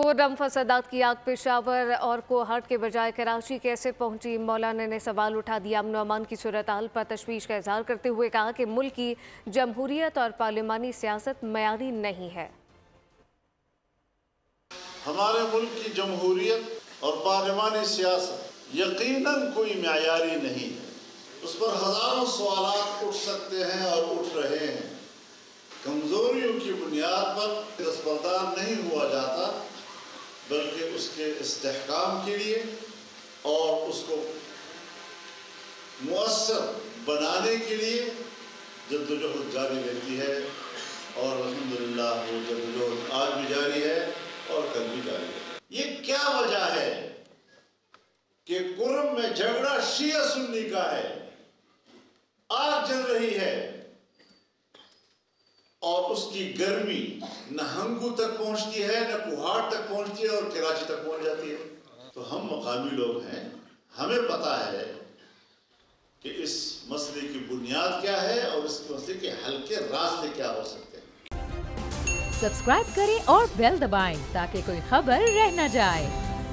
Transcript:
पुरअमन फसादात की आग पेशावर और कोहाट के बजाय कराची कैसे पहुंची? मौलाना ने सवाल उठा दिया। अमन और अमान की सूरत हाल पर तशवीश का इजहार करते हुए कहा कि मुल्क की जमहूरियत और पार्लिमानी सियासत मयारी नहीं है। हमारे मुल्क की जमहूरियत और पार्लिमानी सियासत यकीनन कोई मयारी नहीं है। उस पर हजारों सवालात उठ सकते हैं और उठ रहे हैं। कमजोरियों की बुनियाद पर दस्तबरदार नहीं हुआ जाता, बल्कि उसके इस्तेहकाम के लिए और उसको मुअस्सर बनाने के लिए जद्दोजहद जारी रहती है। और अल्हम्दुलिल्लाह वो जद्दोजहद आज भी जारी है और कल भी जारी है। ये क्या वजह है कि कुर्म में झगड़ा शिया सुन्नी का है, आग जल रही है और उसकी गर्मी न हंगू तक पहुंचती है, न कोहाट तक पहुंचती है और कराची तक पहुंच जाती है। तो हम मकामी लोग हैं, हमें पता है कि इस मसले की बुनियाद क्या है और इस मसले के हल के रास्ते क्या हो सकते हैं। सब्सक्राइब करें और बेल दबाएं ताकि कोई खबर रह न जाए।